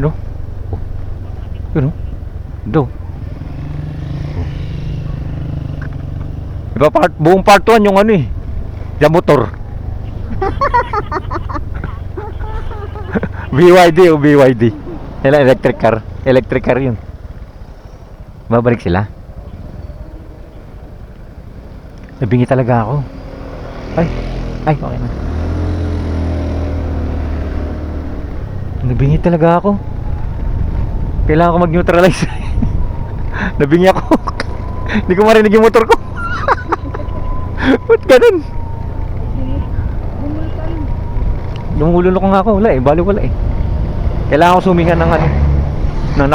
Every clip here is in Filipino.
Yun o. Yun o. Do. Iba buong part 1 yung ano eh. Yung motor. BYD o BYD. Electric car. Electric car yun. Babalik sila. Nabingi talaga ako. Ay, okay na. Nabingi talaga ako. Kailangan ko mag-neutralize. Nabingi ako. Hindi ko marinig yung motor ko. Ba't ganun? Lumulunok ko nga ako. Wala eh, bali wala eh. Kailangan ko sumingan ng ano, ng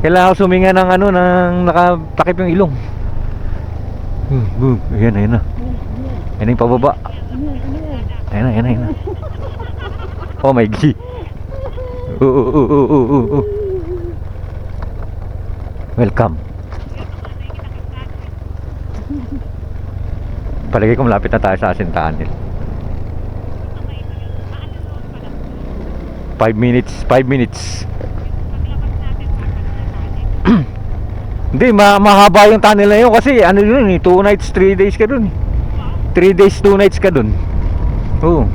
kailangan ko sumingan ng ano, ng nakatakip yung ilong. Ayan, ayan na. Ayan na yung pababa. Ayan na. Oh my God. Welcome. Palagay ko malapit na tayo sa Asintahan. 5 minutes. Hindi, mahaba yung tunnel na yun kasi ano yun eh, 2 nights, 3 days ka dun. 3 days, 2 nights ka dun. Oo.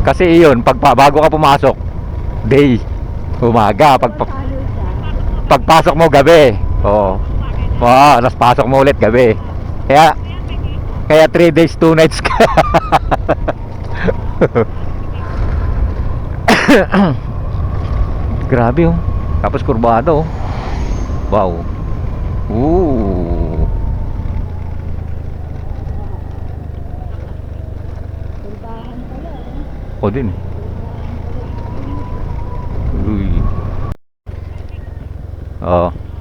Kasi iyon, bago ka pumasok, day, umaga, pagpasok mo gabi. Tapos pasok mo ulit gabi. Kaya 3 days 2 nights ka. Grabe oh. Tapos kurbado oh. Wow. Ako din.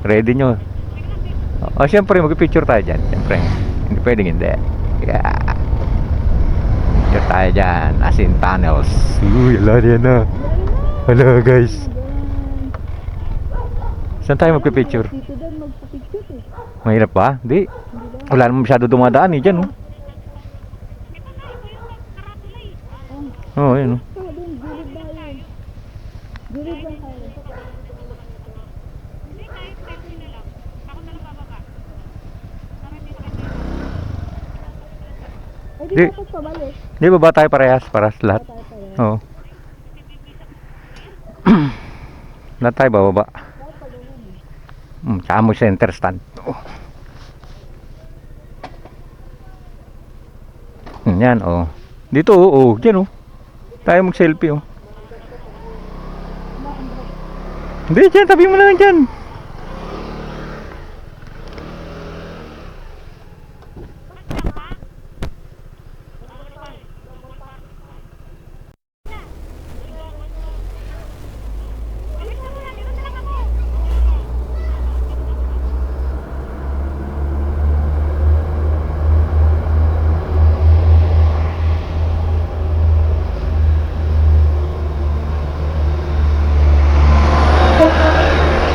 Ready nyo. Siyempre mag-picture tayo dyan. Siyempre, hindi pwedeng hindi. Yeah. Picture tayo dyan. Asin tunnels. Ala yan na. Hello guys. Saan tayo magpipicture? Dito doon magpapicture eh. Mahirap ba? Hindi. Wala naman masyado dumadaan eh dyan oh. Yun oh. Gilid lang tayo. Di dapat pabalik. Di ba tayo parehas lahat? Oo. Lahat tayo bababa. Tsaka mo center stand. Yan oh. Dito oh, dyan oh. Tayo mag selfie oh. Hindi dyan, tabi mo lang dyan.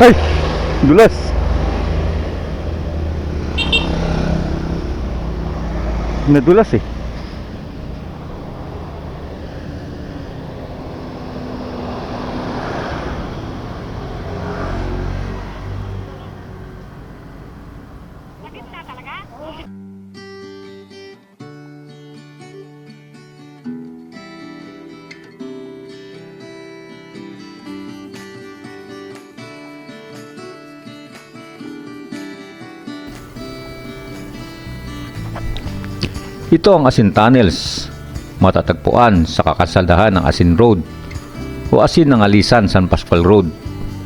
Ay, dulas. Nadulas eh. Ito ang Asin Tunnels, matatagpuan sa kakasaldahan ng Asin Road o Asin ng Alisan San Pascual Road,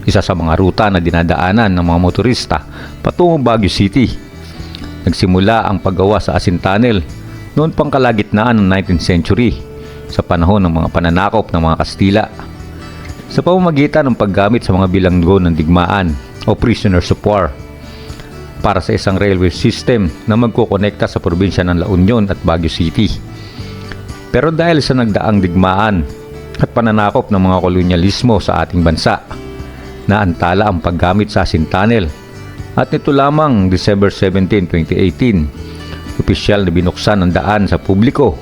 isa sa mga ruta na dinadaanan ng mga motorista patungong Baguio City. Nagsimula ang paggawa sa Asin Tunnel noon pang kalagitnaan ng 19th century sa panahon ng mga pananakop ng mga Kastila sa pamamagitan ng paggamit sa mga bilanggo ng digmaan o prisoners of war para sa isang railway system na magkukonekta sa probinsya ng La Union at Baguio City. Pero dahil sa nagdaang digmaan at pananakop ng mga kolonyalismo sa ating bansa, naantala ang paggamit sa asin tunnel. At nito lamang December 17, 2018, opisyal na binuksan ang daan sa publiko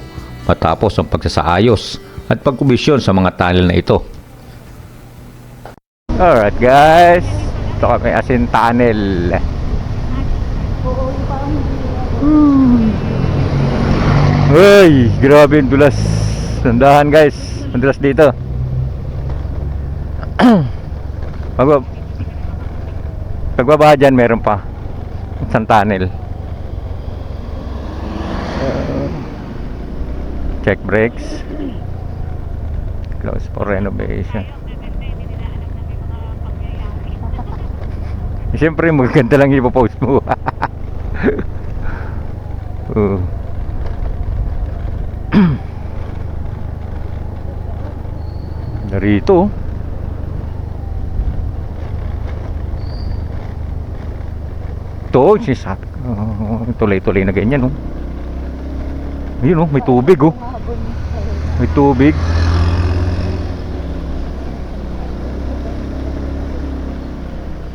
matapos ang pagsasaayos at pagkumisyon sa mga tunnel na ito. Alright guys, ito kami asin tunnel. Oo, yung parang Uy, grabe yung dulas. Nandahan guys, ang dulas dito. Pagbaba dyan meron pa isang tunnel. Check brakes. Close for renovation. Siyempre maganda lang ipopost mo. Narito. Ito, sinasabi ko. Tuloy-tuloy na ganyan, oh. Ayun, oh, may tubig, oh. May tubig.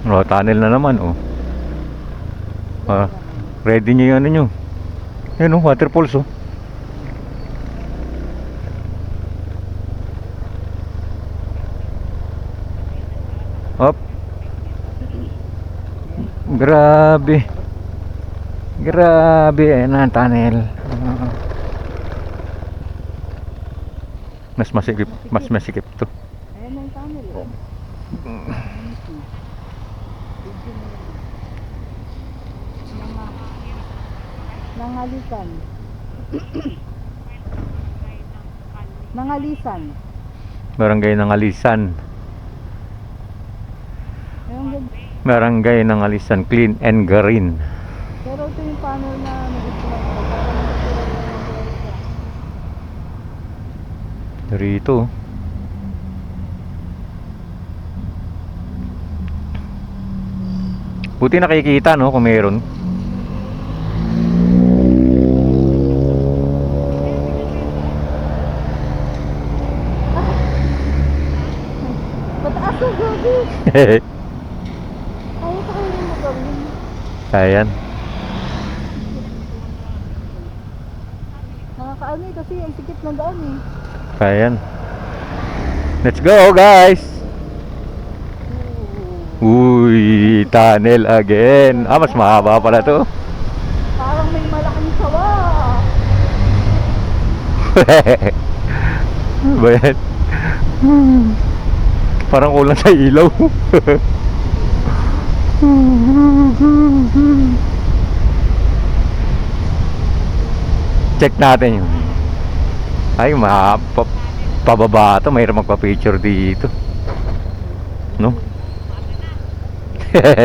Oh, tunnel na naman, oh. Ready nyo yung ano nyo. Ayun, oh, waterfalls, oh. Up. Grabe. Grabe, na tunnel. Mas masikip to. Ayan ang tunnel. Nangalisan. Nangalisan. Barangay ng Alisan. Ayun, ganda. Barangay ng Alisan, clean and green. Pero ito yung panel na nag-isla ko. Rito. Buti nakikita, no, kung meron. Pataas ang gabi. Kaya pa kayo yung magawin. Ayan. Nakakaano eh kasi ang sikip ng daan eh. Ayan. Let's go, guys. Uy, tunnel again. Mas mahaba pala to. Parang may malaking sawa. Ba yan? Parang kulang sa ilaw. Check natin yun. Ay, pababa ito. Mayroon magpa-picture dito. No?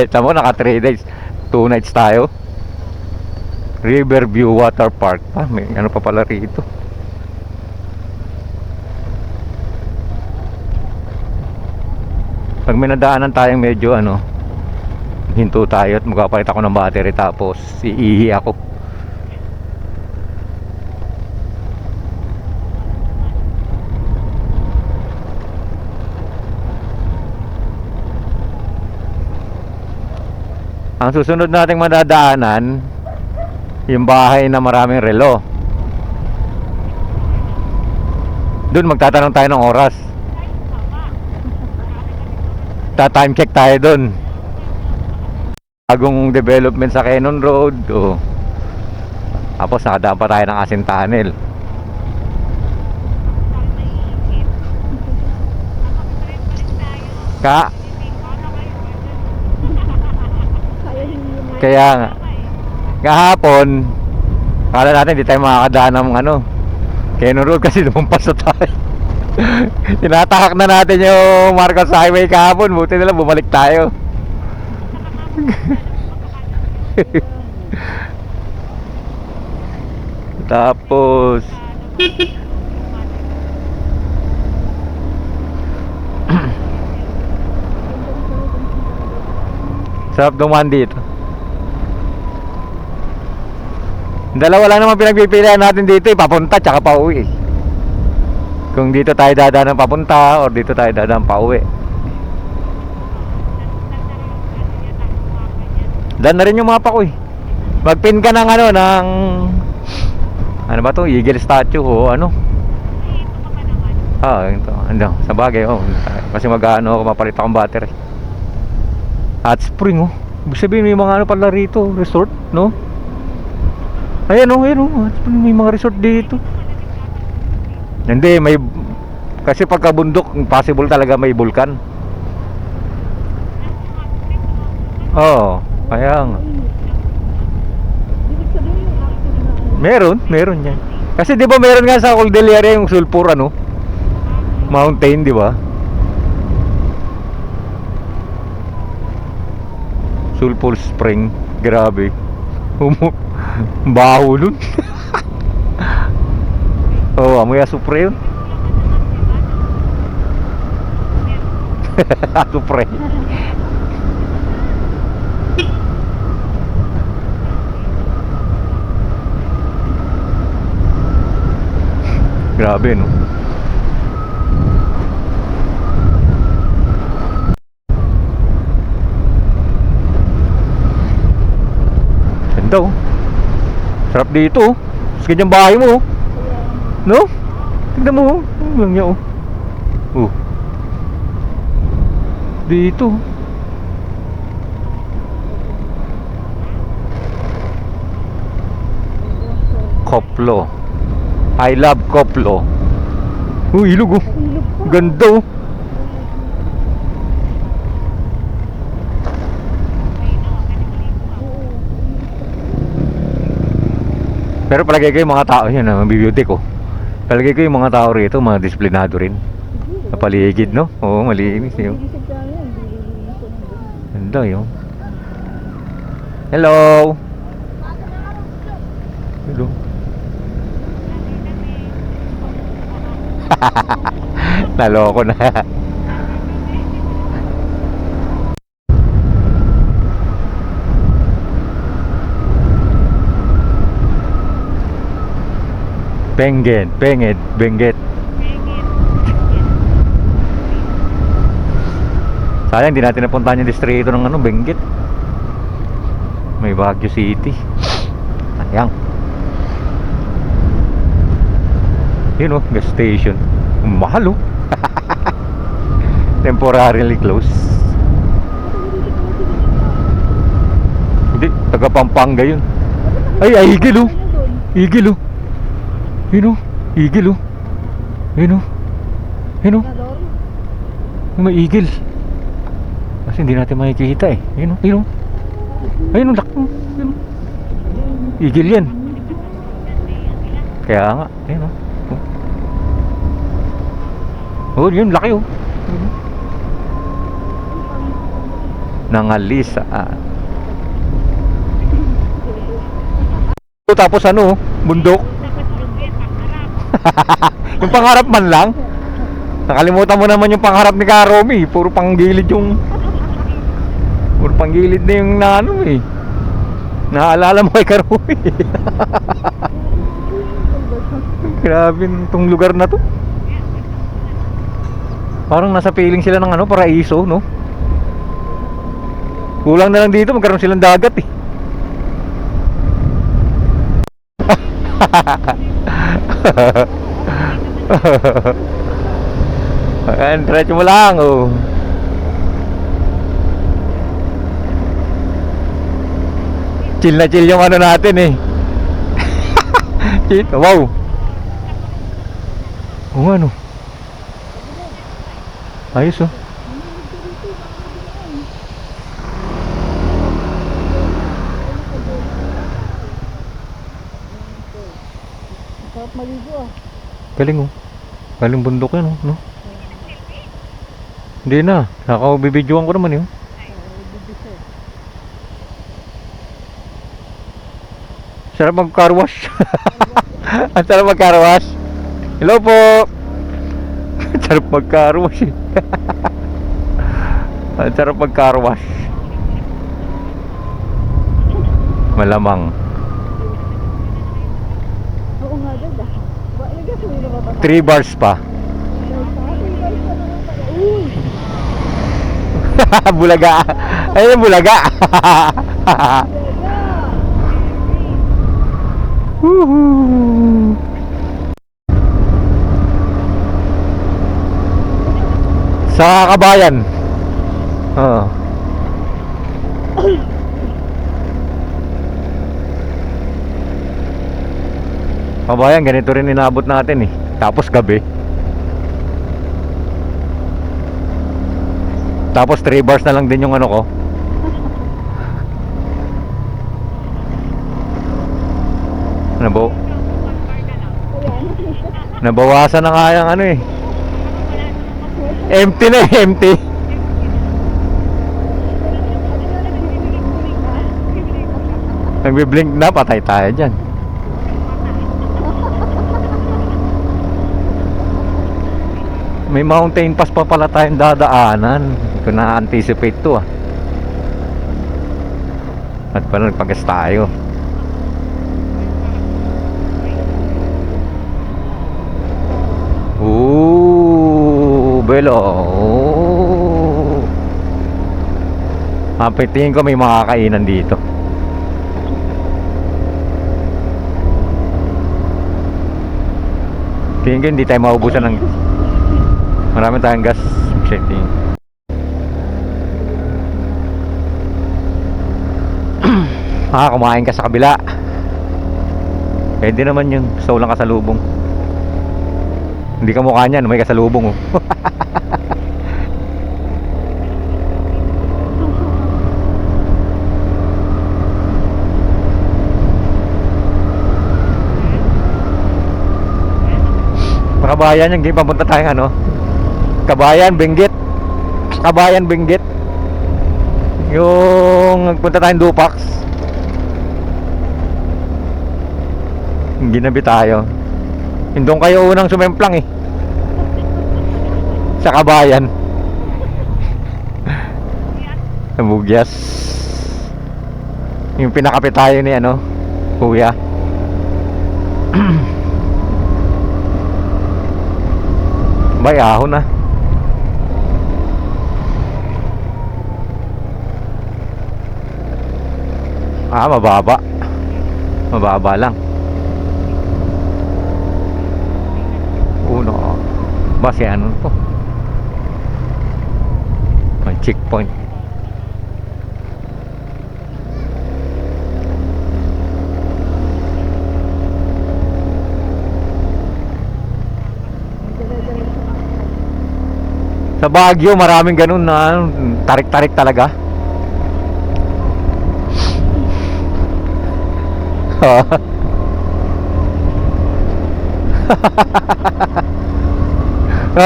Tama, naka 3 days 2 nights tayo. Riverview Water Park pa. May ano pa pala rito. Pag may nadaanan tayong medyo ano, hinto tayo at magpapalit ako ng battery tapos iihi ako. Ang susunod nating madadaanan, yung bahay na maraming relo. Doon magtatanong tayo ng oras. Ta-time check tayo doon. Bagong development sa Cannon Road. Oh. Tapos nakadaan pa tayo ng Asin Tunnel. Kaya nga kahapon akala natin di tayo makakadaan ng ano Cannon Road kasi lumampas na tayo. Tinatahak na natin yung Marcos Highway kahapon. Buti nila bumalik tayo. Tapos sarap dumaan dito. Dalawa lang naman pinagpipilian natin dito, papunta tsaka pauwi. Kung dito tayo dadaan papunta or dito tayo dadaan pauwi. Dan na rin yung mapa ko eh. Magpin ka ng ano, ng ano ba to? Eagle statue o ano? Ito. Ano, sa bagay, kasi mag-ano ako, mapalit akong battery. Hot spring, oh. Ibig sabihin may mga ano pala rito, resort, no? Ayan, hot spring, may mga resort dito. Hindi, may, kasi pagkabundok, possible talaga may bulkan. Kaya nga. Ibig sabihin yung active na Meron yan. Kasi di ba meron nga sa Cordillera yung sulfur ano? Mountain, di ba? Sulfur Spring, grabe. Baho nun. Amoy asupre yun. Asupre. Grabe, no? Ganda, oh. Sarap dito, oh. Mas ganyang bahay mo, oh. No? Tignan mo, oh. Ano lang niya, oh. Dito. Koplo. I love Koplo. Ilog, oh. ilog pa. Ganda, oh. Pero palagay ko yung mga tao yan, mabibeauty ko. Palagay ko yung mga tao rito, mga disiplinado rin. Sa paligid, no? Oo, malinis yun. Iisip ka yan, dililinis ko ng ganun. Ganda yun. Hello! Hello. Naloko na. Benguet. Sayang, di natin napuntahan yung distrito ng ano, Benguet. May Baguio City. Sayang. Yun, oh, gas station. Mahal, oh. Temporarily closed. Hindi, taga Pampanga yun. Ay, Eagle, oh. Eagle, oh. Yun, oh. Eagle, oh. Yun, oh. Yun, oh. May eagle. Kasi hindi natin makikita, eh. Yun, oh. Yun, oh. Ayun, oh. Laki, oh. Yun, oh. Eagle yan. Kaya nga. Ayun, oh. Oh, yun, laki, oh. Nangalisa. Tapos ano, bundok. Yung pangharap man lang. Nakalimutan mo naman yung pangharap ni Karomi. Puro panggilid na yung naano eh. Naalala mo kay Karomi. Grabe itong lugar na to. Parang nasa piling sila ng ano, paraiso, no? Kulang na lang dito, magkaroon silang dagat eh. Ayan, diretso mo lang, oh. Chill na chill yung ano natin eh. Chill, wow. Oo nga, no. Ayos, oh. Sarap maligo, ah. Galing, oh. Galing bundok yan, oh, no? Hindi na. Nakakabibidyoan ko naman, yun. Sarap mag-car wash. Ang sarap mag-car wash. Hello po. Sarap mag-car wash, eh. Ang sarap mag-car wash. Malamang. Oo nga, dad, ah. Ba, nagkasuwi na ba ba? 3 bars pa. Bulaga. Ayun, bulaga. Woohoo. Sa Kabayan. Oo. Kabayan, ganito rin inabot natin eh. Tapos gabi. Tapos 3 bars na lang din yung ano ko. Nabo. Nabawasan na nga yung ano eh. Empty na eh, empty. Nagbi-blink na, patay tayo dyan. May mountain pass pa pala tayong dadaanan. Hindi ko na-anticipate to ah. At pala nagpagas tayo. Ooh, belo. Ooh. Tingin ko may makakainan dito. Tingin ko hindi tayo maubusan ng... Marami tayong gas. Setting. Kumain ka sa kabila. Pwede naman yun. Gusto lang kasalubong. Hindi ka mukha niyan, may kasalubong oh. Kabayan yung game, papunta tayong ano, Kabayan, Benguet. Kabayan, Benguet. Yung nagpunta tayong Dupax. Ginabi tayo. Doon kayo unang sumemplang eh. Sa Kabayan. Sa Bugyas. Yung pinakapit tayo ni ano, kuya. Bay, ahon na. Mababa. Mababa lang. Uno. Base ano to? May checkpoint. Sa Baguio, maraming ganun na tarik-tarik talaga.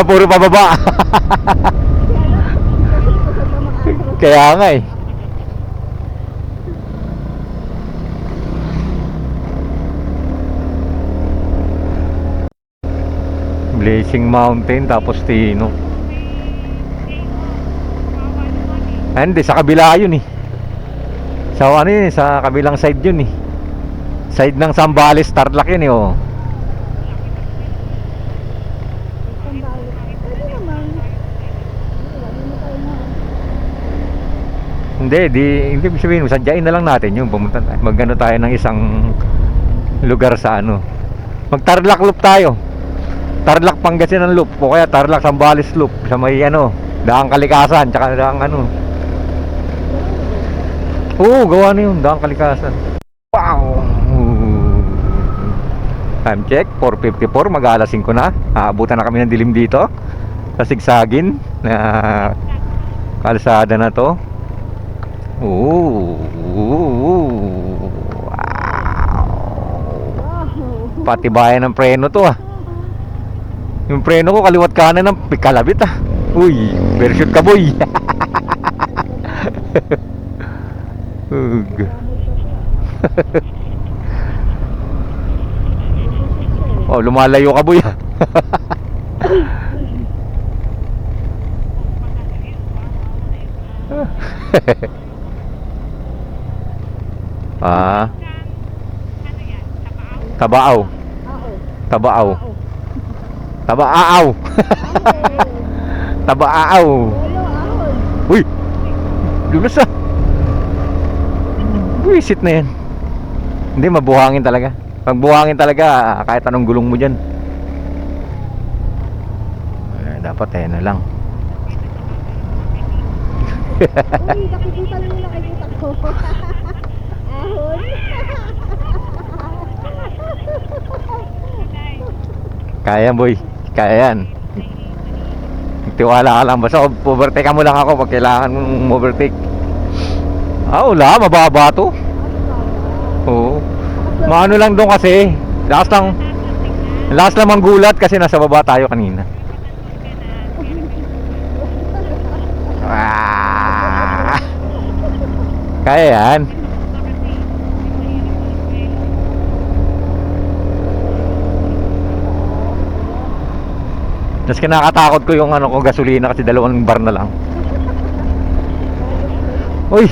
Puro pababa. Kaya nga eh. Blazing Mountain tapos Tino. Hindi, sa kabila yun eh. Sa ano yun, sa kabilang side yun eh. Side ng Zambales, Tarlac yun eh oh. Hindi sabihin, sadyain na lang natin yung pumunta tayo. Magano tayo ng isang lugar sa ano. Mag Tarlac Loop tayo. Tarlac Pangasinan Loop o kaya Tarlac Zambales Loop sa may ano, Daang Kalikasan, tsaka Daang ano. Oo, gawa na yun, Daang Kalikasan. Wow! Time check, 4:54, mag-alas 5 na. Aabutan na kami ng dilim dito sa sigsagin na kalsada na to. Ooh, wow. Patibayan ng preno to ah. Yung preno ko kaliwat kanan ng pikalabit ah. Uy, version ka boy. Ug. Oh, lumalayo ka boy. Ah. Tabaaw. Tabaaw. Tabaaw. Tabaaw. Uy, Dulas ah. Buisit na yan. Hindi, mabuhangin talaga. Pag buhangin talaga, kahit anong gulong mo dyan. Dapat na lang. Uy, nakikita lang yung nakikita ko. Ahon. Kaya boy, kaya yan. Tiwala ka lang. Basta overtake mo lang ako pag kailangan mong overtake. Wala, mababa to. Oo. Maano lang doon kasi. Lakas lang manggulat kasi nasa baba tayo kanina. Kaya yan. Tapos kinakatakot ko yung ano ko gasolina kasi 2 bar na lang. Uy!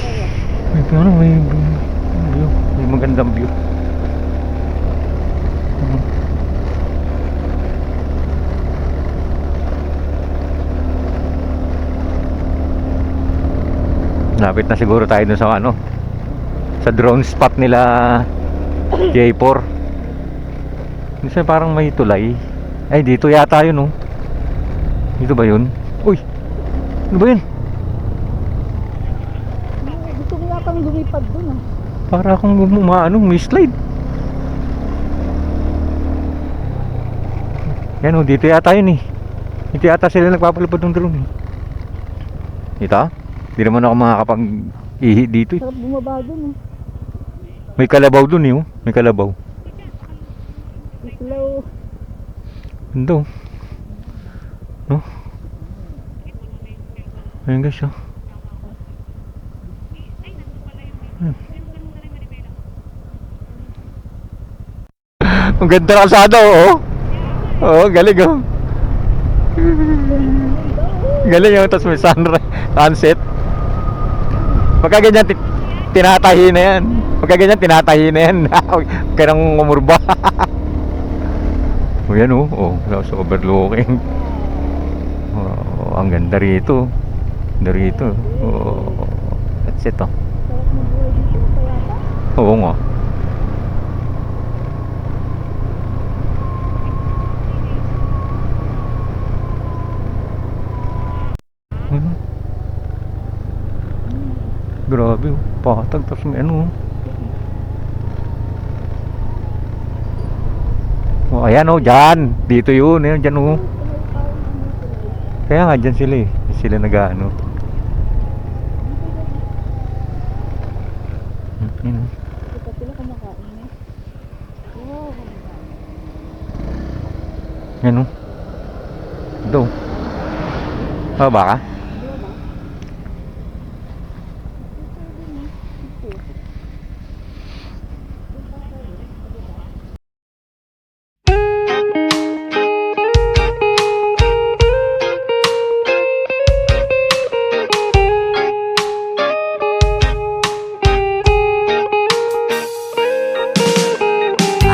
May magandang view. Lapit na siguro tayo dun sa ano, sa drone spot nila J4. Kasi parang may tulay. Ay, dito yata yun, oh. Dito ba yun? Uy! Ano ba yun? Gusto ko yatang lumipad dun ah. Para akong may slide. Yan, oh, dito yata yun eh. Dito yata sila nagpapalipad ng drone eh. Dito? Hindi naman ako makakapag-ihi dito eh. Sarap bumaba dun eh. May kalabaw dun eh, oh. May kalabaw. Slow. Ganda, oh. No? Ayun guys, oh. Ang ganda ng kalsada, oh. Oo, galing, oh. Galing, oh. Tapos may sunset. Pagka ganyan, tinatahi na yan. Pagka ganyan, tinatahi na yan. Huwag ka nang umurba. O yan, oh. Oh, tapos overlooking. Oh, ang ganda rito. Ganda rito. Oh, that's it, oh. Sarap ng buhay dito. Kaya Oo nga. Grabe, oh. Patag, tapos may ano, oh. Oh, ayan, oh, dyan. Dito yun, ayan, dyan, oh. Kaya nga, dyan sila eh. Sila nag-ano. Yun, oh. Ito sila kumakain eh. Wow. Yan, oh. Ito. Baba ka?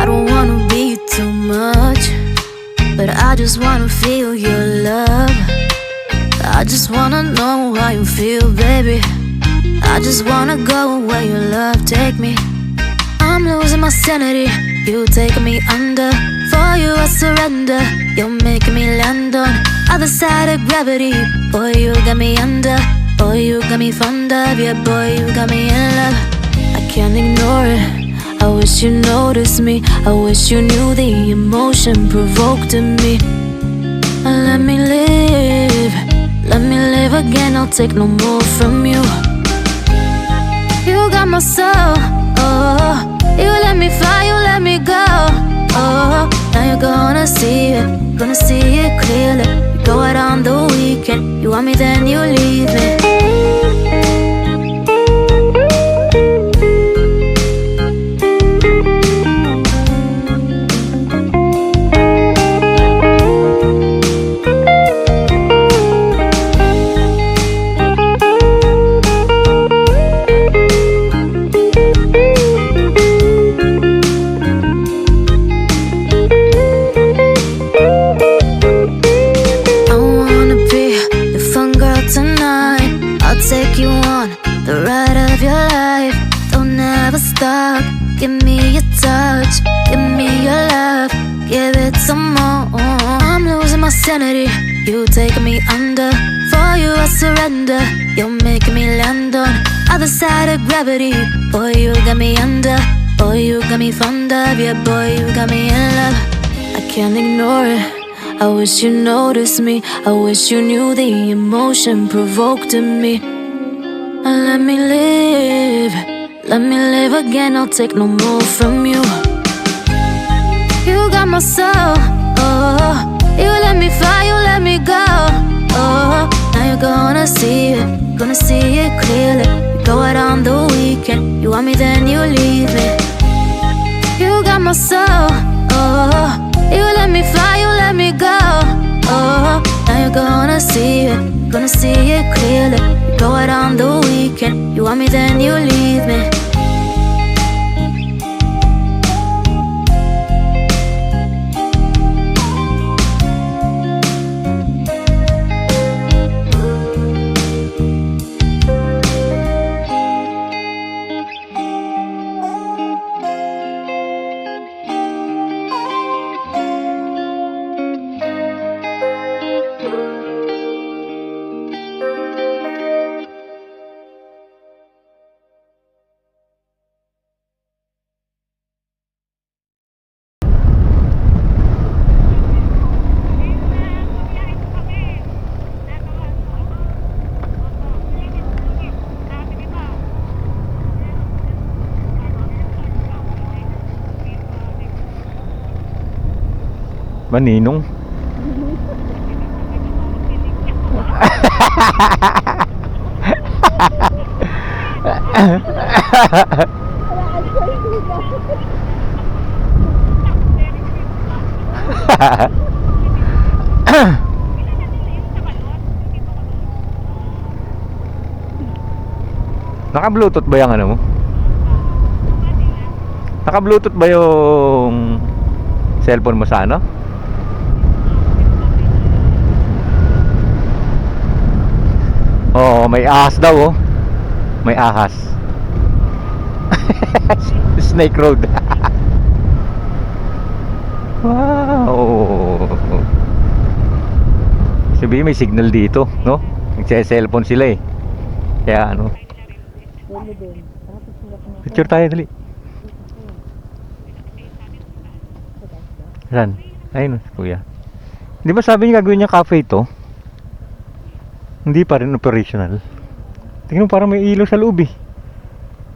I don't wanna be too much, but I just wanna feel your love. I just wanna know how you feel, baby. I just wanna go where your love take me. I'm losing my sanity, you taking me under. For you I surrender, you're making me land on other side of gravity. Boy, you got me under. Boy, you got me fond of. Yeah, boy, you got me in love. I can't ignore it. I wish you noticed me. I wish you knew the emotion provoked in me. Let me live. Let me live again. I'll take no more from you. You got my soul. Oh, you let me fly. You let me go. Oh, now you're gonna see it. Gonna see it clearly. We go out on the weekend. You want me, then you leave me. I wanna be the fun girl identity. You take me under, for you I surrender. You're making me land on other side of gravity. Boy, you got me under. Boy, you got me fond of. Yeah, boy, you got me in love. I can't ignore it. I wish you noticed me. I wish you knew the emotion provoked in me. Let me live. Let me live again. I'll take no more from you. You got my soul. Oh, you let me fly. You let me go. Oh, now you're gonna see it. Gonna see it clearly. You go out on the weekend. You want me, then you leave me. You got my soul. Oh, you let me fly. You let me go. Oh, now you're gonna see it. Gonna see it clearly. You go out on the weekend. You want me, then you leave me. Maninong. Naka-Bluetooth ba yung ano mo? Naka-Bluetooth ba yung cellphone mo sa ano? Oo, may ahas daw oh. May ahas. Snake Road. Wow. Sabi may signal dito, no? Nagse-cellphone sila eh. Kaya ano. Picture tayo dali. Saan? Ayun, kuya. Di ba sabi niya gagawin niya cafe ito? Hindi pa rin operational. Tingnan mo, parang may ilaw sa loob eh.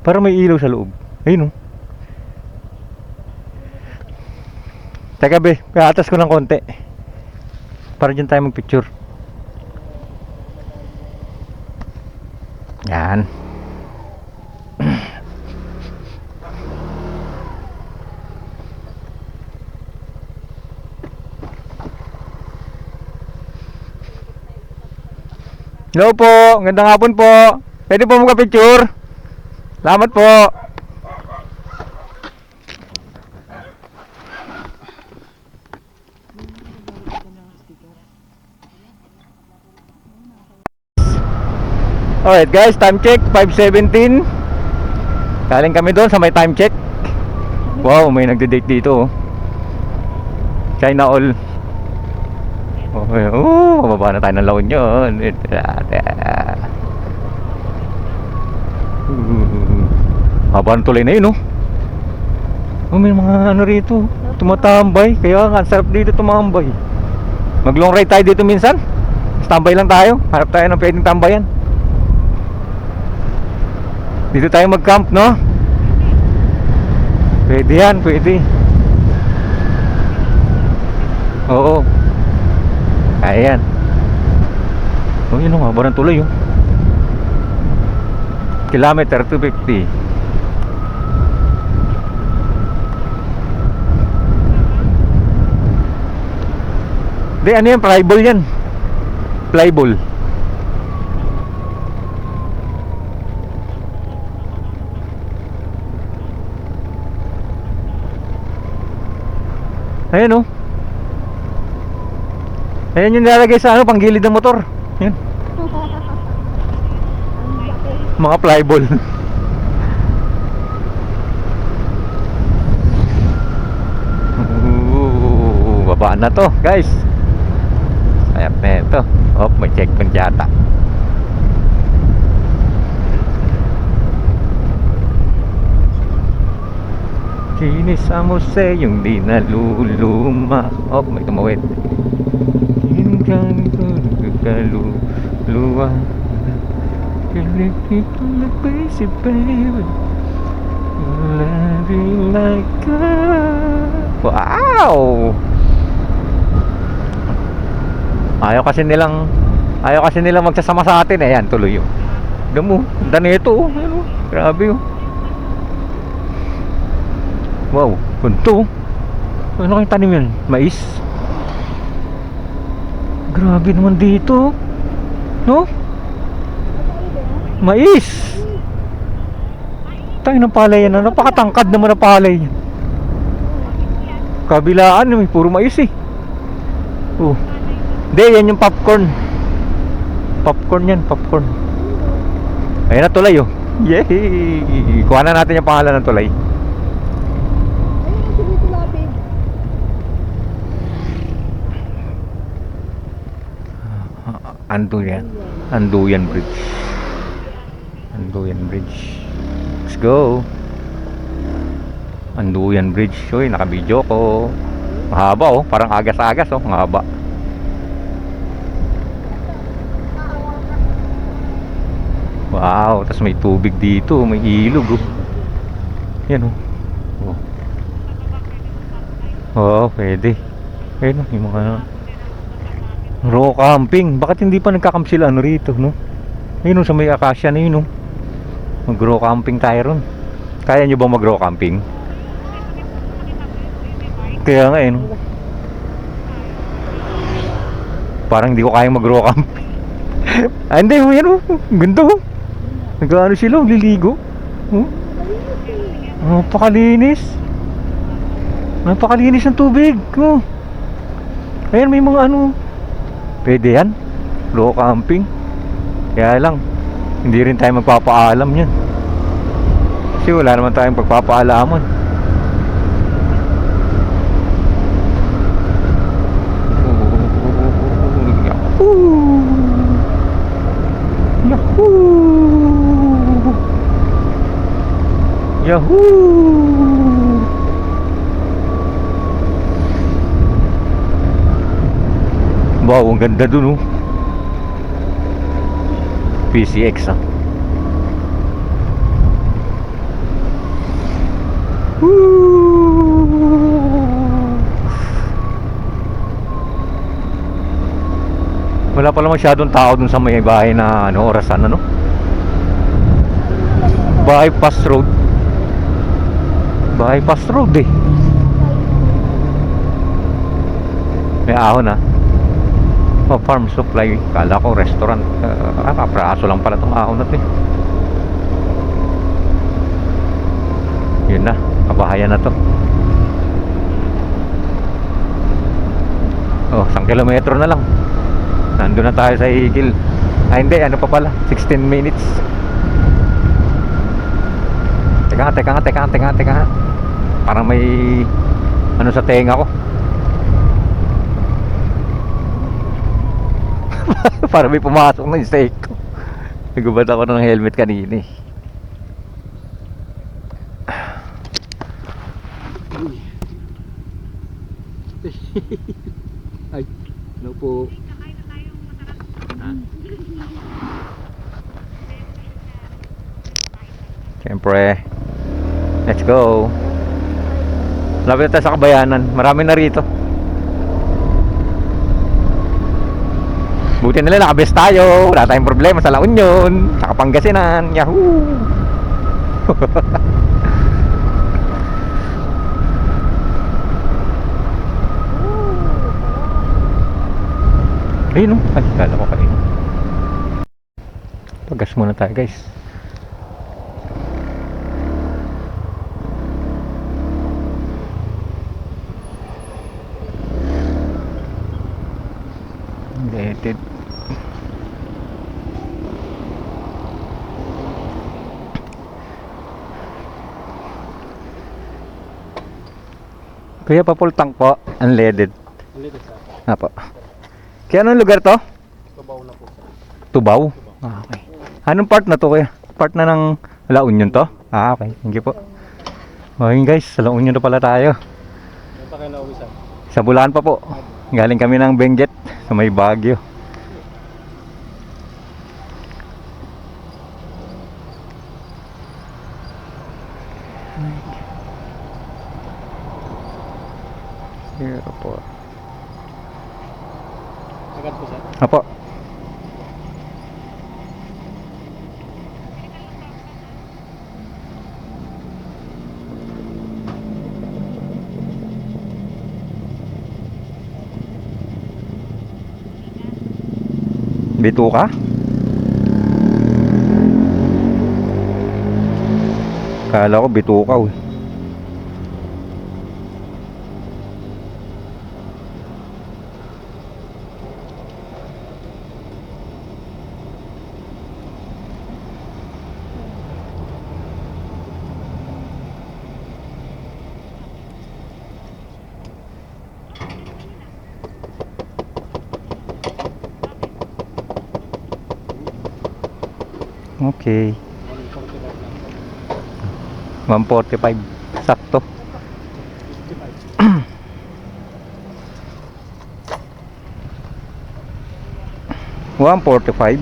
Parang may ilaw sa loob. Ayun oh. Teka be, atas ko ng konti. Para dyan tayo magpicture. Yan. Hello po, gandang hapon po. Pwede po magka-picture? Salamat po. Alright guys, time check 5:17. Galing kami doon sa may time check. Wow, may nagde-date dito oh. China all. Okay, bababa na tayo ng La Union. Haba ng tulay na yun, oh. Oh, may mga ano rito, tumatambay. Kaya nga, sarap dito tumambay. Mag long ride tayo dito minsan. Tambay lang tayo, harap tayo ng pwedeng tambayan. Dito tayo mag-camp, no? Pwede yan, pwede. Oo. Ayan. Oh, yun o, haba ng tulay oh. Kilometer 250. Di, ano yan? Flyball yan. Flyball. Ayan oh. Ayan yung nilalagay sa ano, panggilid ng motor. Yan. Mga flyball. Babaan na to guys. Kaya neto. Oh, may checkpoint yata. Sinisamo sa yung di naluluma. Oh, may tumawid. Kinigang ko nagkaluluwa. Kilikito na basic baby. Love you like wow! Ayaw kasi nilang magsasama sa atin. Ayan, tuloy yun. Damo, danito. Ano, grabe yun. Wow, punto. Ano kayong tanim yan? Mais? Grabe naman dito. No? Mais! Tayo ng palay yan. Napakatangkad naman ng palay. Kabilaan, may puro mais eh. Oh. Hindi, yan yung popcorn. Popcorn yan, popcorn. Ayan na tulay oh. Yay! Kuha na natin yung pangalan ng tulay. Ayun ang dito lapid. Anduyan Bridge. Anduyan Bridge. Let's go. Anduyan Bridge. Uy, naka-video ko. Mahaba oh, parang agas-agas oh, mahaba. Wow, tas may tubig dito, may ilog oh. Yan oh. Oh, oh pwede. Ayun oh, yung mga raw camping. Bakit hindi pa nagka-camp sila ano rito, no? Ayun oh, sa may akasya na yun oh. Mag-raw camping tayo ron. Kaya nyo ba mag-raw camping? Kaya nga eh, no? Parang hindi ko kayang mag-raw camping. Ah, hindi oh, yan oh. Ganda oh. Nag-ano sila, liligo. Oh. Napakalinis. Napakalinis ng tubig. Oh. Ayan, may mga ano. Pwede yan. Raw camping. Kaya lang, hindi rin tayo magpapaalam yan. Kasi wala naman tayong pagpapaalaman. Yahoo! Yahoo! Wow, ang ganda dun oh. PCX ah. Wala pala masyadong tao dun sa may bahay na ano, orasan ano? Bypass road. Bypass road eh. May ahon ah. Oh, farm supply. Kala ko restaurant. Kapraso lang pala itong ahon natin. Yun na, kabahayan na to. Oh, 1 kilometro na lang. Nandun na tayo sa Higil. Ah hindi, ano pa pala, 16 minutes. Teka nga. Parang may ano sa tenga ko. Parang may pumasok na yung steak ko. Nagubad ako ng helmet kanina eh. Ay, ano po? Siyempre, let's go. Lapit na tayo sa Kabayanan. Marami na rito. Buti nila nakabest tayo. Wala tayong problema sa La Union, sa Pangasinan. Yahoo! Ayun o. Ay, kala ko kayo. Pagas muna tayo guys. Dated. Kuya, pa full tank po. Unleaded. Unleaded sir. Apo. Kaya anong lugar to? Tubaw? Ah, okay. Anong part na to kuya? Part na ng La Union to? Ah, okay. Thank you po. Okay guys, sa La Union na pala tayo. Sa Bulacan pa po. Galing kami ng Benguet sa may Baguio. Zero po. Agad po sir. Apo. Bituka? Kala ko bituka eh. Okay. 145 sakto. $145.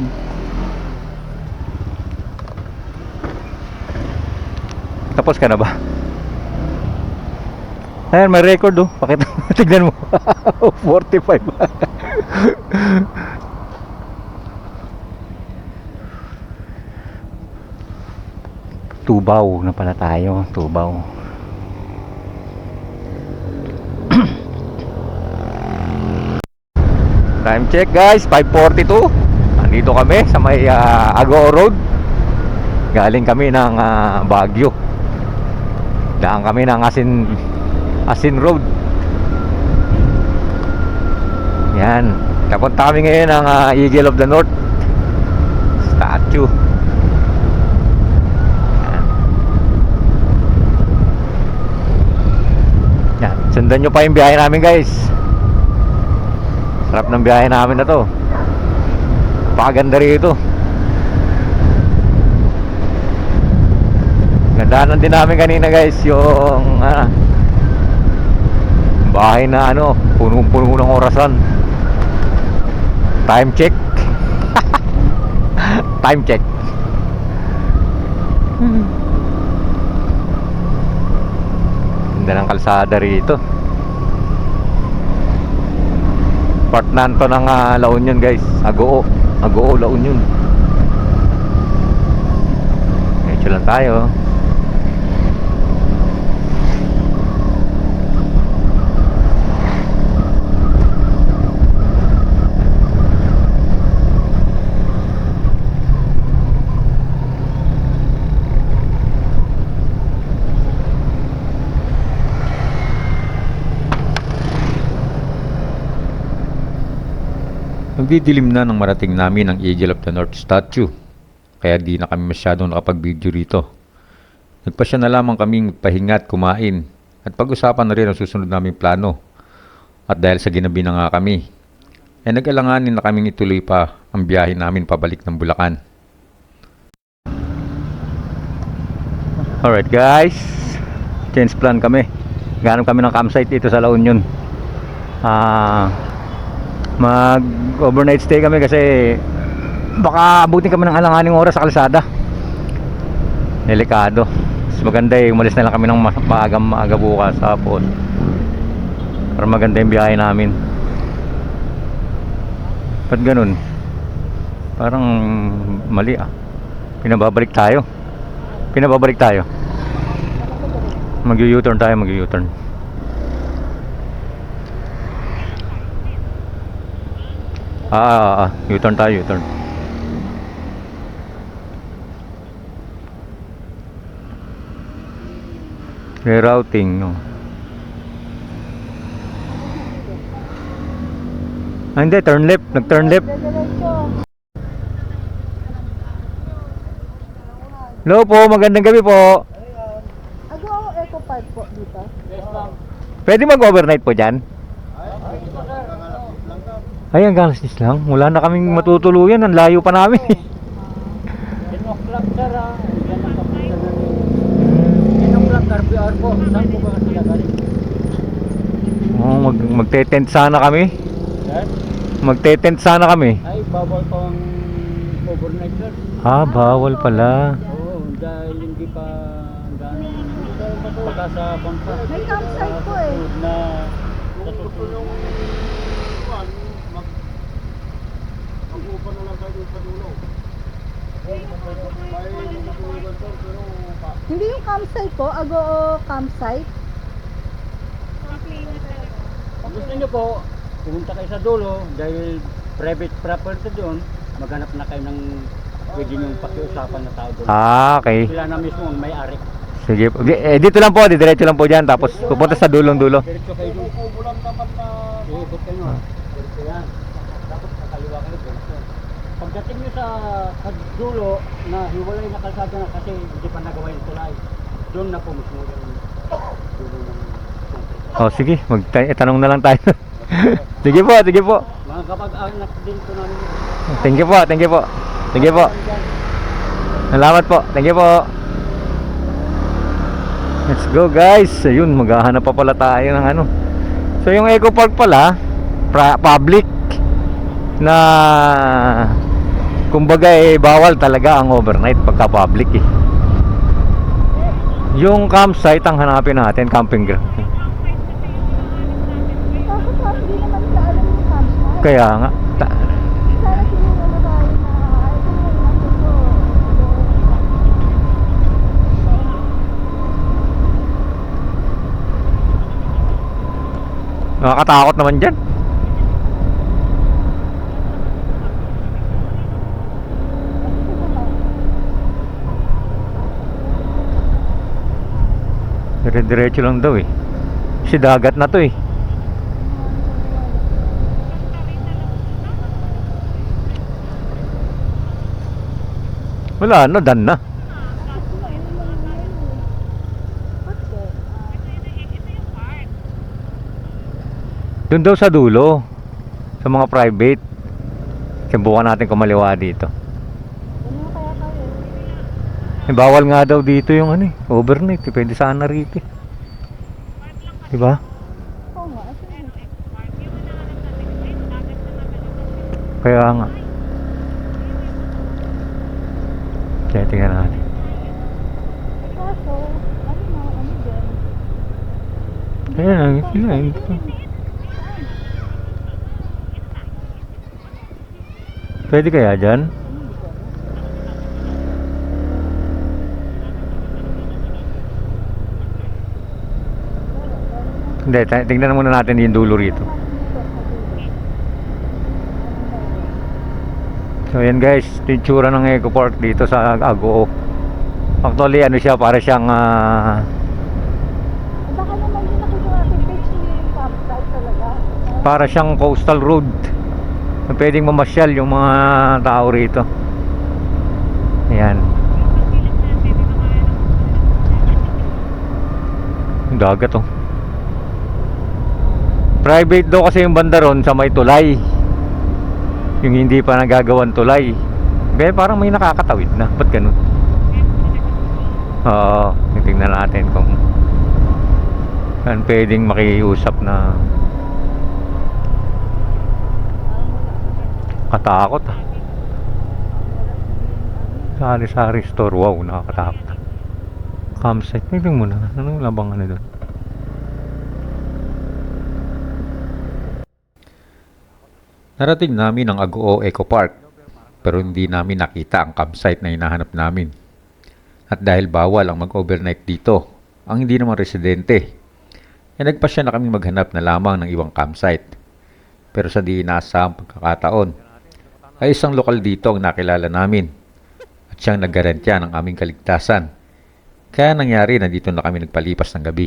Tapos ka na ba? Ayan, may record oh. Pakita mo, tignan mo. 45. Tubaw na pala tayo, Tubaw. Time check guys, 5:42. Nandito kami sa may Agoo Road. Galing kami ng Baguio. Daan kami ng Asin Road. Yan. Kapunta kami ngayon ng Eagle of the North statue. Yan. Sundan nyo pa yung biyahe namin guys. Sarap ng biyahe namin na to. Pakaganda rito. Gandaanan din namin kanina guys yung bahay na punong-puno ng orasan. Time check. Time check. Ganda ng kalsada rito. Part nanto ng La Union guys. Agoo, La Union. Medyo lang tayo. Nagdidilim na nang marating namin ang Eagle of the North statue, kaya di na kami masyadong nakapag-video rito. Nagpasya na lamang kaming pahinga at kumain, at pag-usapan na rin ang susunod naming plano. At dahil sa ginabi na nga kami, ay nag-alanganin na kaming ituloy pa ang biyahe namin pabalik ng Bulacan. Alright guys, change plan kami. Ganap kami ng campsite dito sa La Union. Mag-overnight stay kami kasi baka abutin kami ng alanganing oras sa kalsada. Delikado. Mas maganda umalis na lang kami ng maaga bukas hapon para maganda yung biyahe namin. Ba't ganun? Parang mali Pinababalik tayo. Mag-U-turn tayo, mag-U-turn. U-turn tayo, U-turn. Rerouting, no? Hindi, turn left, nag-turn left. Hello po, magandang gabi po. Eco Park po dito. Pwede mag-overnight po dyan? Ay, hanggang alas 10 lang. Wala na kaming matutuluyan. Ang layo pa namin eh. 10 o'clock sir ah. Yan ang kapunta namin. 10 o'clock RPR po. Saan po ba sila galing? Oh, magte-tent sana kami. Sir? Magte-tent sana kami. Ay, bawal pang overnight sir. Ah, bawal pala. Oo, dahil hindi pa gano'n. Baka sa kontra. May campsite po eh. Na natutulong. Mag-upan na lang tayo sa dulo. Hindi yung campsite po, Agoo campsite. Kung gusto nyo po, pumunta kayo sa dulo dahil private property doon, maghanap na kayo ng pwede nyong pakiusapan na tao doon. Ah, okay. Sila na mismo ang may-ari. Sige. Dito lang po, diretso lang po dyan. Tapos pupunta sa dulong-dulo. Diretso kayo doon. Bulang naman na iikot kayo. Diretso yan. Tapos kakaliwa kayo diretso. Pagdating nyo sa dulo na hiwalay na kalsada na kasi hindi pa nagawa yung tulay, doon na po mismo yung dulo ng concrete. Oh, sige. Tanong na lang tayo. Sige po, sige po. Mga kapag-anak din po namin. Thank you po, thank you po. Thank you po. Salamat po. Thank you po. Let's go guys. Ayun, maghahanap pa pala tayo ng ano. So yung Eco Park pala, public na kumbaga bawal talaga ang overnight pagka public eh. Yung campsite ang hanapin natin, camping ground. Kaso parang hindi naman sa alam yung campsite. Kaya nga. Sana tinuro na tayo na ito yung nasa to. Nakakatakot naman dyan. Dire-diretso lang daw eh. Kasi dagat na to eh. Wala na, dan na. Doon daw sa dulo. Sa mga private. Subukan natin kumaliwa dito. Ano kaya tayo? Bawal nga daw dito yung ano eh, overnight. Depende sana rito eh. Diba? Oo nga. Kaya nga. Kaya tingnan natin. Kaso, ano din? Ayan, sila hindi pa. Pwede kaya dyan? Hindi, tingnan muna natin yung dulo rito. So yan guys, tintsura ng Eco Park dito sa Agoo. Actually ano siya, para siyang Baka naman yung nakita natin page niya yung campsite talaga. para siyang coastal road. Pwedeng mamasyal yung mga tao rito. Ayan. Yung dagat oh. Private daw kasi yung banda ron sa may tulay. Yung hindi pa nagagawan tulay. Kaya parang may nakakatawid na. Ba't ganun? Oo, tingnan natin kung saan pwedeng makiusap na katakot ah. Sari-sari store. Wow, nakakatakot. Campsite. Tingnan mo na. Anong labang ano doon? Narating namin ang Agoo Eco Park pero hindi namin nakita ang campsite na hinahanap namin. At dahil bawal ang mag-overnight dito, ang hindi naman residente, nagpasya na kami maghanap na lamang ng ibang campsite. Pero sa di inaasahang pagkakataon, ay isang lokal dito ang nakilala namin at siyang naggarantya ng aming kaligtasan. Kaya nangyari na dito na kami nagpalipas ng gabi.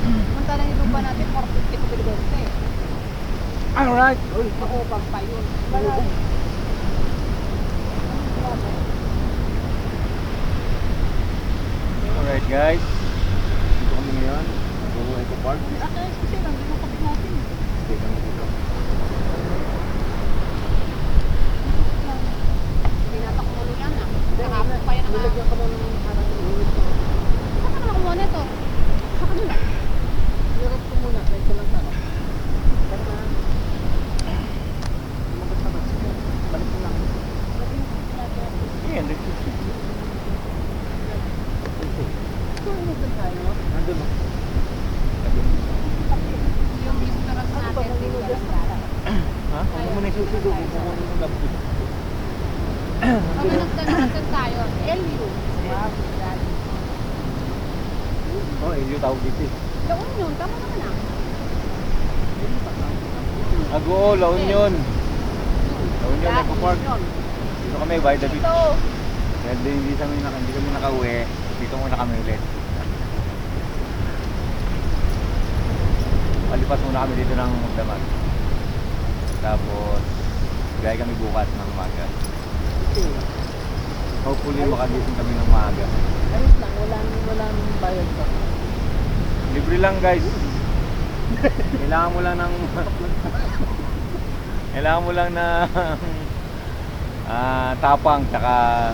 Punta lang yung lupa natin, 450 ko bilgote. Alright. Uy, Oo, pagpa yun. alright guys. park? Kasi lang, di mo kapit natin. Hindi kami dito. Pinatak mo ulo yan ah. Nakapot pa yan ang Nilagyan ka mo ng parang unit na. Saan ka naman kumuha nito? Sa kanila. Hirap ko muna, kahit ko lang tao. Pero na. Lumagat naman. Sige, balik mo lang. Sige, 150. Nandun mo. Yung restaurant natin, dito lang para. Ha? Ano mo na yung susudo? Kukunin mo lang. Pag nagtanong tayo, LU. Oh, Elio tawag dito. Laon yun, tama naman ah. Ago, La Union. La Union, Eco Park. Dito kami, by the beach. Ito. Kaya hindi kami nakauwi. Dito muna kami ulit. Palipas muna kami dito ng Magdamag. Tapos, gaya kami bukas ng umaga. Hopefully, makagising kami ng umaga. Ayos lang, walang bayad pa. Libre lang guys. Kailangan mo lang ng kailangan mo lang ng tapang tsaka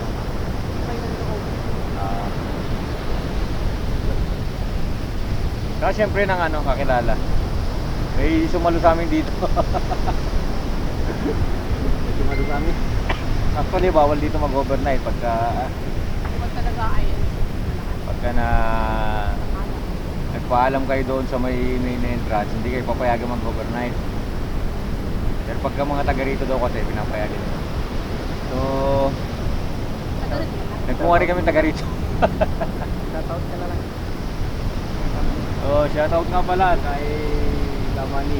saka syempre ng kakilala. May sumalo sa amin dito. May sumalo sa amin. Actually, bawal dito mag-overnight pagka Huwag talaga ayun. na nagpaalam kayo doon sa may main entrance, hindi kayo papayagan mag-overnight. Pero pagka mga taga rito daw kasi, pinapayagan. So, nagpunga rin kami taga rito. Shoutout ka na lang. Oh, shoutout nga pala kay Lamani.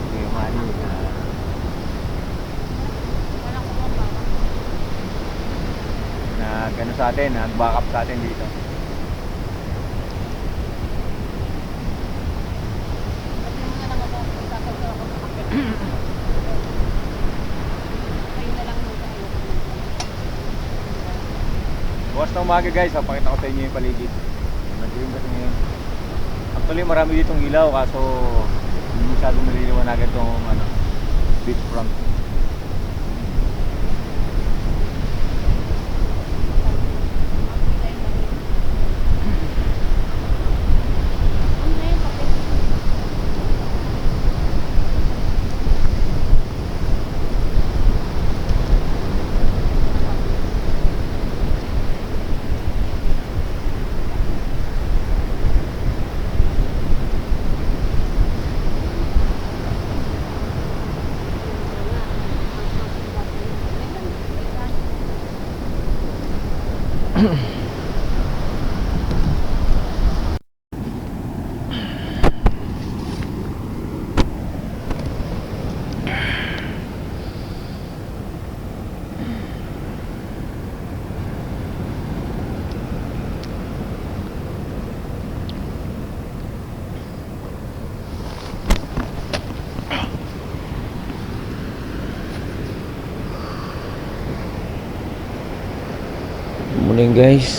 Kay Mani. Walang kumamba. Nag-ano sa atin, nag-backup sa atin dito. Kasi mga nang ako, sasagot ako sa kapit. Ayun na lang muna tayo. Bukas na umaga guys, pakita ko sa inyo yung paligid. Madilim kasi ngayon. Actually marami ditong ilaw kaso hindi masyadong naliliwanagan itong beach front. Ano na yun, kapit? Morning guys.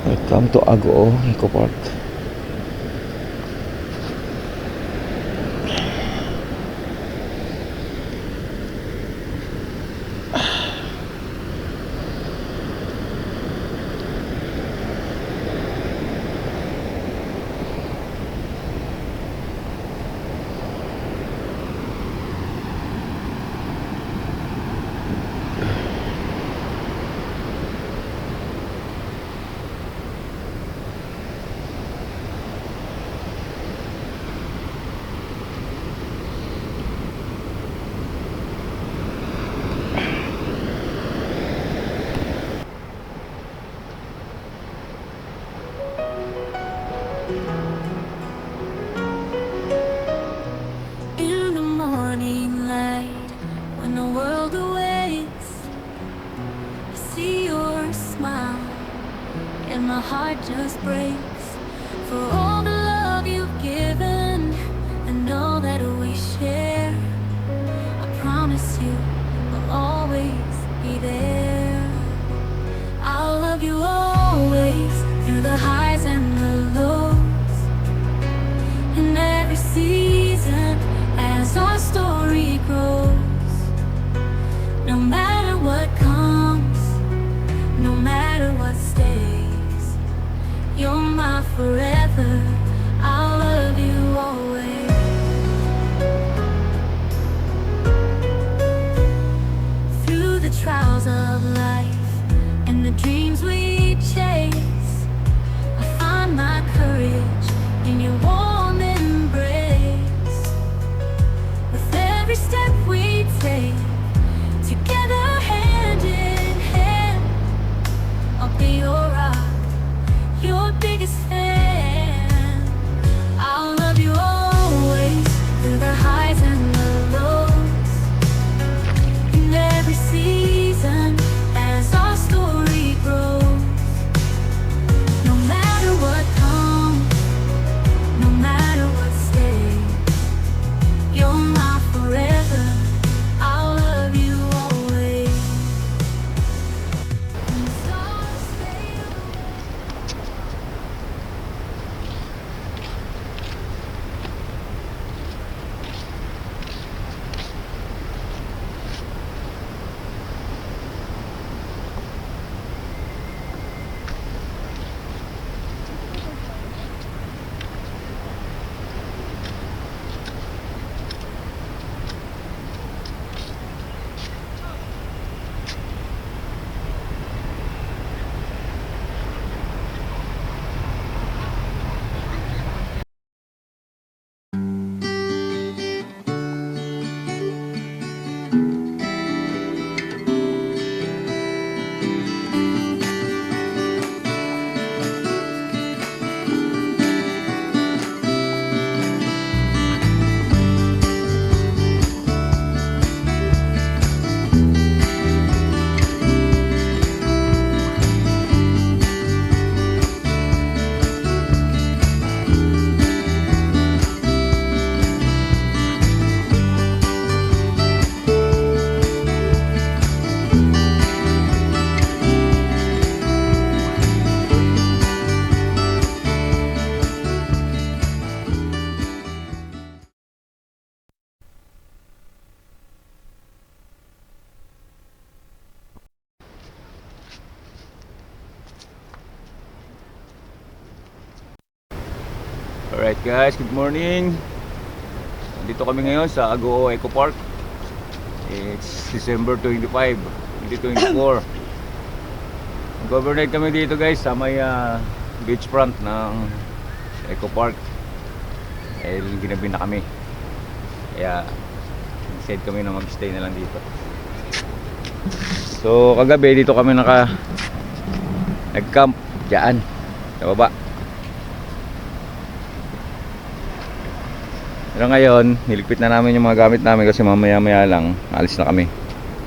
Welcome to Agoo Eco Park. In the morning light, when the world awakes, I see your smile, and my heart just breaks for all the love you've given and all that we share. I promise you I'll always be there. I through the highs and the lows. In every season, as our story grows, no matter what comes, no matter what stays, you're my forever. I'll love you always. Through the trials of life and the dreams we chase, I find my courage in your warm embrace. With every step we take, together hand in hand, I'll be your rock, your biggest fan. I'll love you always, through the highs and the lows. In every season, as our story grows, no matter what comes, no matter what stays, you're my forever. I'll love you always. And the stars fade away. Alright guys, good morning. Dito kami ngayon sa Agoo Eco Park. It's December 25, 2024. Mag-overnight kami dito guys sa may beachfront ng Eco Park. Ginabi na kami. Kaya decide kami na mag-stay na lang dito. So kagabi dito kami nag-camp dyan sa baba. Pero ngayon, niligpit na namin yung mga gamit namin kasi mamaya-maya lang alis na kami.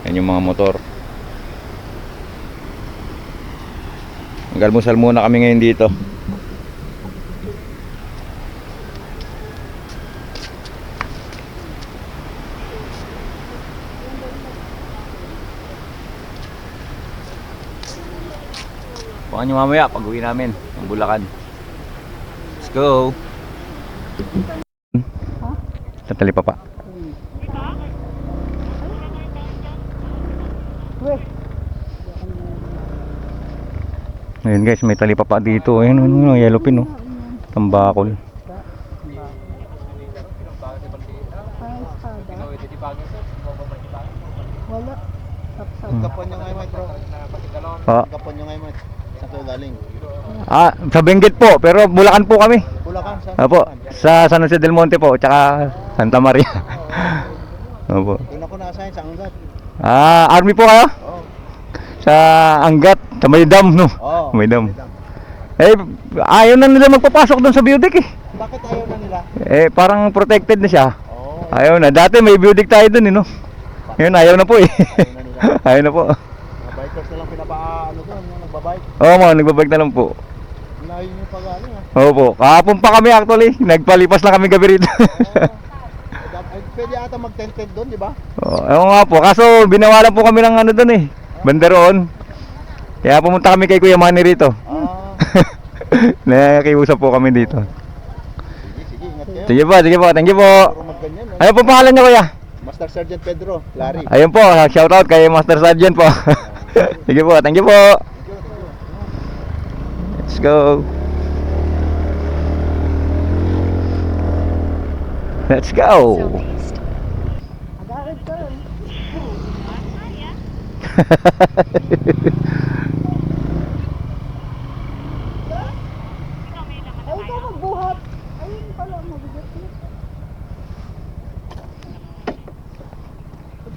Yan yung mga motor. Mag-almusal muna kami ngayon dito. Bukan nyo mamaya pag uwi namin ng Bulacan. Let's go! Tatali pa pa. Ayun guys, may tali pa pa dito. Ayun, yellow pin oh. Tambakol. Wala. Kapon yung ngayon, bro. Ah, Kapon yung ngayon. Saan kayo galing? sa Benguet po, pero Bulacan po kami. Bulacan, saan? Opo, sa San Jose del Monte po, tsaka Santa Maria. Opo. Doon ako na-assign sa Angat. Army po kayo? Oo. Sa Angat, sa may dam, no? Oo. May dam. Ayaw na nila magpapasok doon sa Beautic eh. Bakit ayaw na nila? Parang protected na siya. Oo. Ayaw na. Dati may Beautic tayo doon eh, no? Ngayon ayaw na po eh. Ayaw na nila. Ayaw na po. Mga bikers na lang pinapa-ano doon, yung nagbabike. Oo mga, nagbabike na lang po. Layo nyo pa galing Opo, kahapon pa kami actually. Nagpalipas lang kami gabi rito. Ay, pwede ata mag-tent doon, di ba? Oo nga po. Kaso binawalan po kami ng ano doon eh. Banderoon. Kaya pumunta kami kay Kuya Manny rito. Nakiusap po kami dito. Sige, ingat kayo. Sige po, sige po. Thank you po. Puro magganyan. No? Ano po pangalan niyo, kuya? Master Sergeant Pedro, Larry. Ayun po, shoutout kay Master Sergeant po. Sige po, thank you po. Let's go. Let's go. Agarit ka rin. Ay, ikaw magbuhat. Ayun pala, mabigat yun.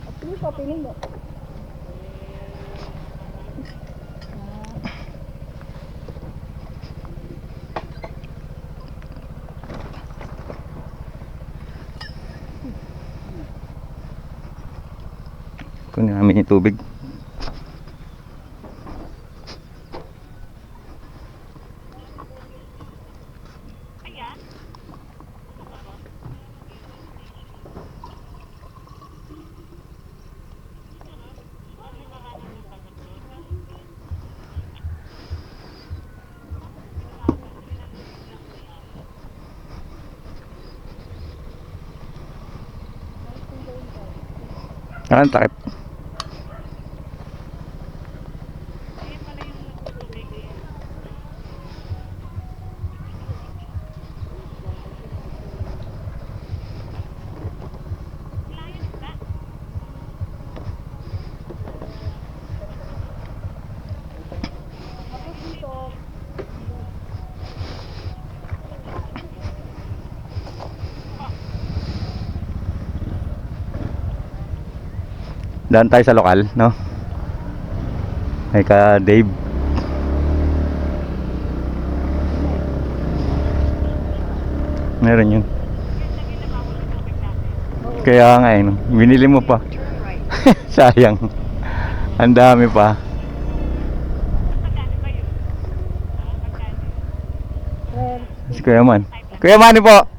At least, papiling mo. Kunin namin yung tubig. Ang takip. Daan tayo sa lokal, no? Ay ka Dave. Meron yun. Kaya nga eh, no? Binili mo pa. Sayang. Ang dami pa. Si Kuya Man. Kuya Manny po.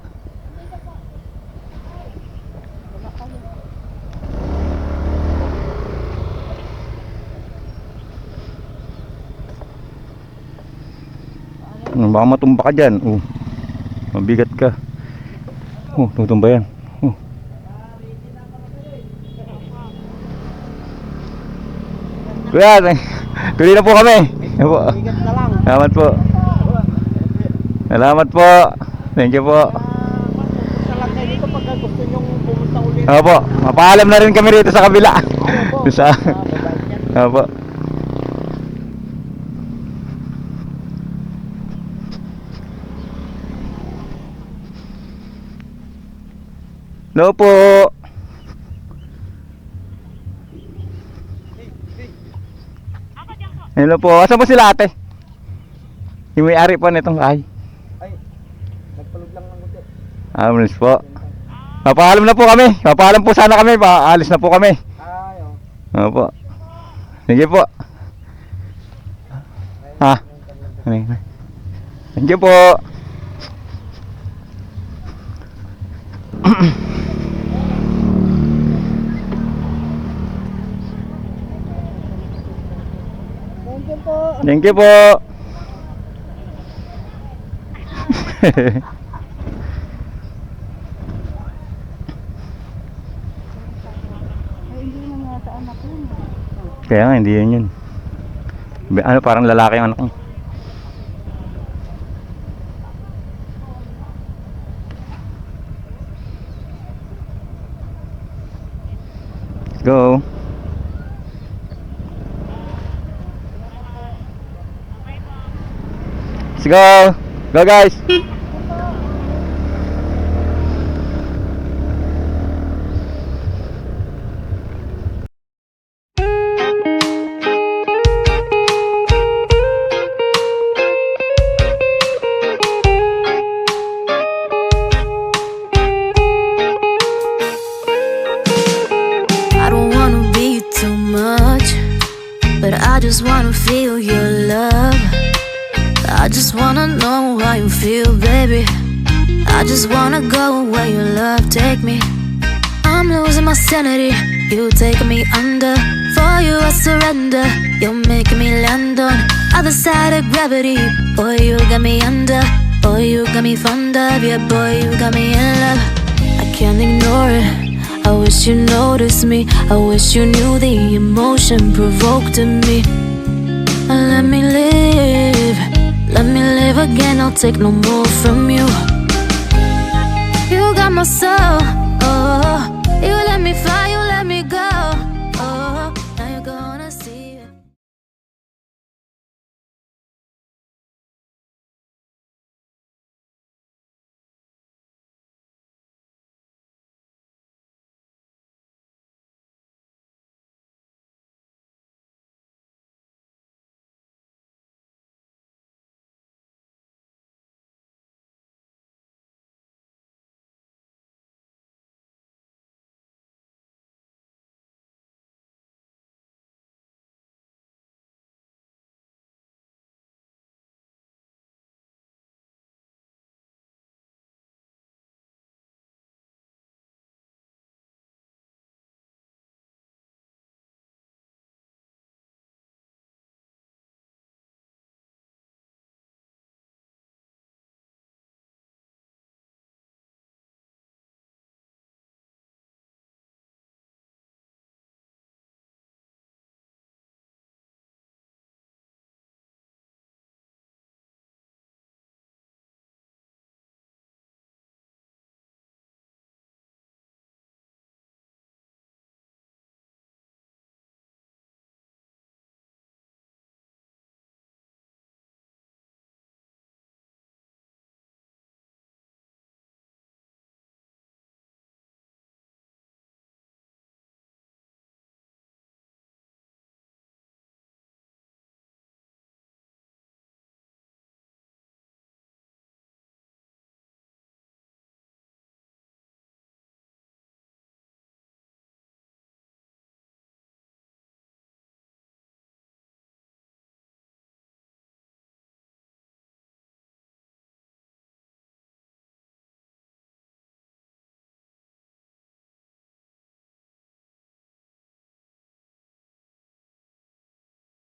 Baka matumba ka dyan. Mabigat ka. Tutumba yan. Kuya, tuloy na po kami. Ayan po. Ingat na lang. Salamat po. Salamat po. Thank you po. Punta lang kayo dito pagka gusto nyong pumunta ulit. Opo, mapaalam na rin kami rito sa kabila. Sa Opo. Hello po. Hello po. Asan po sila ate? Yung may-ari po nitong bahay. Ay, nagpalog lang ng gusto. Malis po. Papaalam na po kami. Papaalam po sana kami. Paalis na po kami. Ay, oh. Opo. Sige po. Ha? Thank you po. Thank you po. Thank you po. Ay, hindi na nga sa anak yun. Kaya nga, hindi yun yun. Ano, parang lalaki ang anak ko. Let's go. Let's go. Go guys. I don't wanna be too much, but I just wanna feel your love. I just wanna know how you feel, baby. I just wanna go where your love take me. I'm losing my sanity, you taking me under. For you I surrender, you're making me land on Other side of gravity. Boy, you got me under. Boy, you got me fond of. Yeah, boy, you got me in love. I can't ignore it. I wish you noticed me. I wish you knew the emotion provoked in me. Let me live. Let me live again. I'll take no more from you. You got my soul. Oh, you let me fly